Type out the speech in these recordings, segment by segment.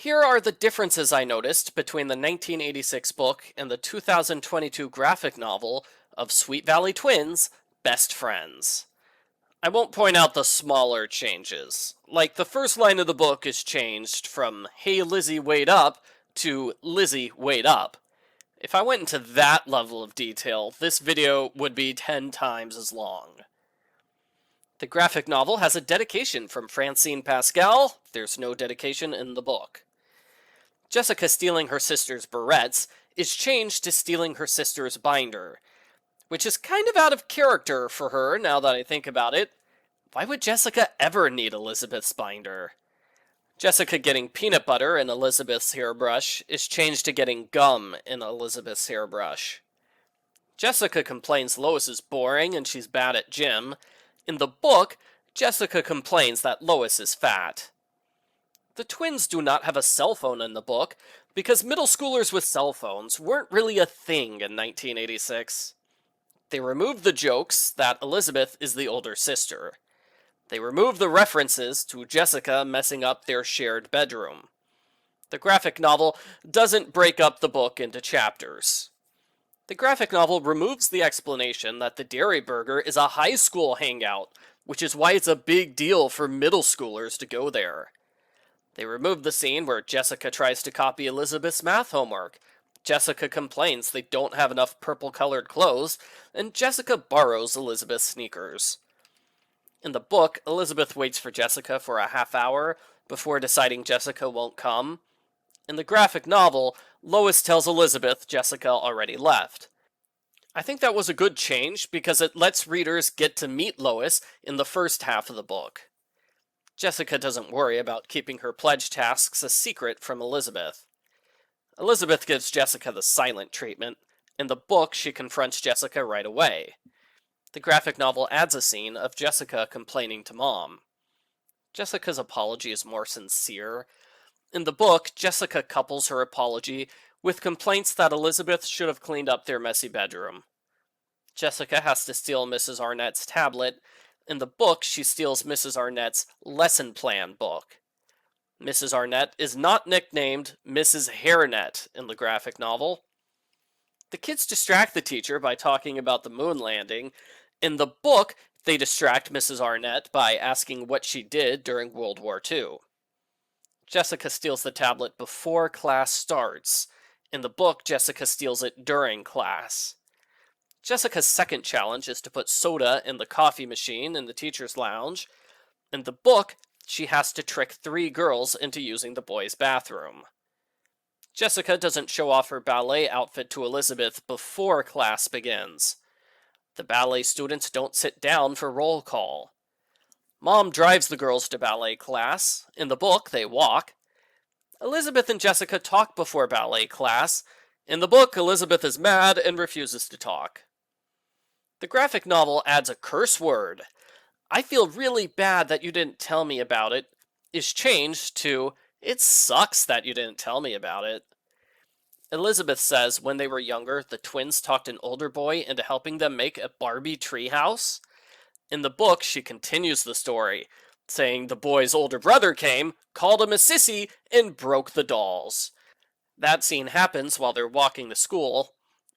Here are the differences I noticed between the 1986 book and the 2022 graphic novel of Sweet Valley Twins, Best Friends. I won't point out the smaller changes. Like, the first line of the book is changed from "Hey Lizzie, wait up" to "Lizzie, wait up." If I went into that level of detail, this video would be 10 times as long. The graphic novel has a dedication from Francine Pascal. There's no dedication in the book. Jessica stealing her sister's barrettes is changed to stealing her sister's binder, which is kind of out of character for her now that I think about it. Why would Jessica ever need Elizabeth's binder? Jessica getting peanut butter in Elizabeth's hairbrush is changed to getting gum in Elizabeth's hairbrush. Jessica complains Lois is boring and she's bad at gym. In the book, Jessica complains that Lois is fat. The twins do not have a cell phone in the book because middle schoolers with cell phones weren't really a thing in 1986. They removed the jokes that Elizabeth is the older sister. They removed the references to Jessica messing up their shared bedroom. The graphic novel doesn't break up the book into chapters. The graphic novel removes the explanation that the Dairy Burger is a high school hangout, which is why it's a big deal for middle schoolers to go there. They removed the scene where Jessica tries to copy Elizabeth's math homework. Jessica complains they don't have enough purple-colored clothes, and Jessica borrows Elizabeth's sneakers. In the book, Elizabeth waits for Jessica for a half hour before deciding Jessica won't come. In the graphic novel, Lois tells Elizabeth Jessica already left. I think that was a good change because it lets readers get to meet Lois in the first half of the book. Jessica doesn't worry about keeping her pledge tasks a secret from Elizabeth. Elizabeth gives Jessica the silent treatment. In the book, she confronts Jessica right away. The graphic novel adds a scene of Jessica complaining to Mom. Jessica's apology is more sincere. In the book, Jessica couples her apology with complaints that Elizabeth should have cleaned up their messy bedroom. Jessica has to steal Mrs. Arnett's tablet. In the book, she steals Mrs. Arnett's lesson plan book. Mrs. Arnett is not nicknamed Mrs. Hairnet in the graphic novel. The kids distract the teacher by talking about the moon landing. In the book, they distract Mrs. Arnett by asking what she did during World War II. Jessica steals the tablet before class starts. In the book, Jessica steals it during class. Jessica's second challenge is to put soda in the coffee machine in the teacher's lounge. In the book, she has to trick 3 girls into using the boys' bathroom. Jessica doesn't show off her ballet outfit to Elizabeth before class begins. The ballet students don't sit down for roll call. Mom drives the girls to ballet class. In the book, they walk. Elizabeth and Jessica talk before ballet class. In the book, Elizabeth is mad and refuses to talk. The graphic novel adds a curse word. "I feel really bad that you didn't tell me about it" is changed to "It sucks that you didn't tell me about it." Elizabeth says when they were younger, the twins talked an older boy into helping them make a Barbie treehouse. In the book, she continues the story, saying the boy's older brother came, called him a sissy, and broke the dolls. That scene happens while they're walking to school.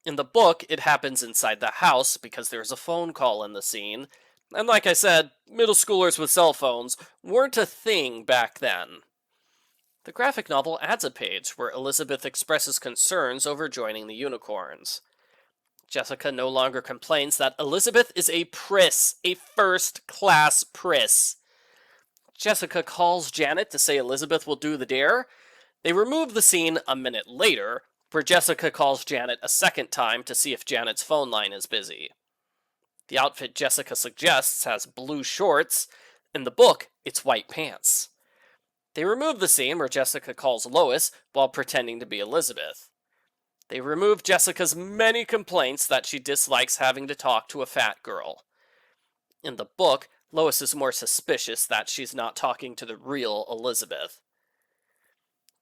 In the book, it happens inside the house because there's a phone call in the scene. And like I said, middle schoolers with cell phones weren't a thing back then. The graphic novel adds a page where Elizabeth expresses concerns over joining the unicorns. Jessica no longer complains that Elizabeth is a priss, a first-class priss. Jessica calls Janet to say Elizabeth will do the dare. They remove the scene a minute later, where Jessica calls Janet a second time to see if Janet's phone line is busy. The outfit Jessica suggests has blue shorts. In the book, it's white pants. They remove the scene where Jessica calls Lois while pretending to be Elizabeth. They remove Jessica's many complaints that she dislikes having to talk to a fat girl. In the book, Lois is more suspicious that she's not talking to the real Elizabeth.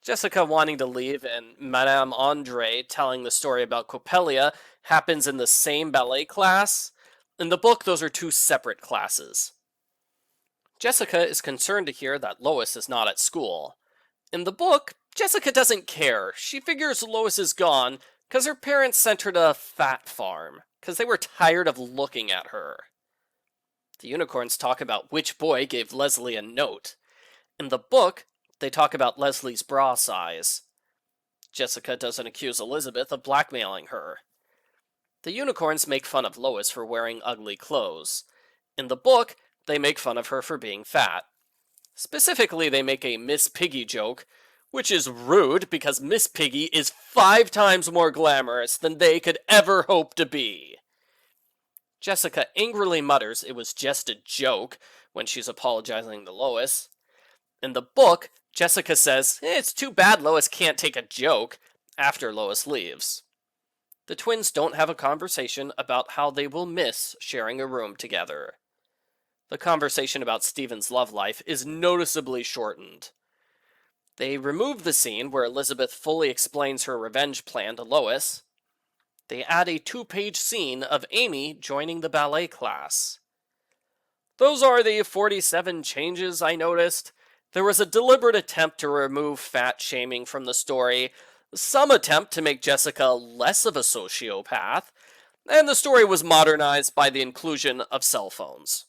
Jessica wanting to leave and Madame Andre telling the story about Coppelia happens in the same ballet class. In the book, those are 2 separate classes. Jessica is concerned to hear that Lois is not at school. In the book, Jessica doesn't care. She figures Lois is gone because her parents sent her to a fat farm because they were tired of looking at her. The unicorns talk about which boy gave Leslie a note. In the book, they talk about Leslie's bra size. Jessica doesn't accuse Elizabeth of blackmailing her. The unicorns make fun of Lois for wearing ugly clothes. In the book, they make fun of her for being fat. Specifically, they make a Miss Piggy joke, which is rude because Miss Piggy is 5 times more glamorous than they could ever hope to be. Jessica angrily mutters it was just a joke when she's apologizing to Lois. In the book, Jessica says, it's too bad Lois can't take a joke, after Lois leaves. The twins don't have a conversation about how they will miss sharing a room together. The conversation about Stephen's love life is noticeably shortened. They remove the scene where Elizabeth fully explains her revenge plan to Lois. They add a 2-page scene of Amy joining the ballet class. Those are the 47 changes I noticed. There was a deliberate attempt to remove fat shaming from the story, some attempt to make Jessica less of a sociopath, and the story was modernized by the inclusion of cell phones.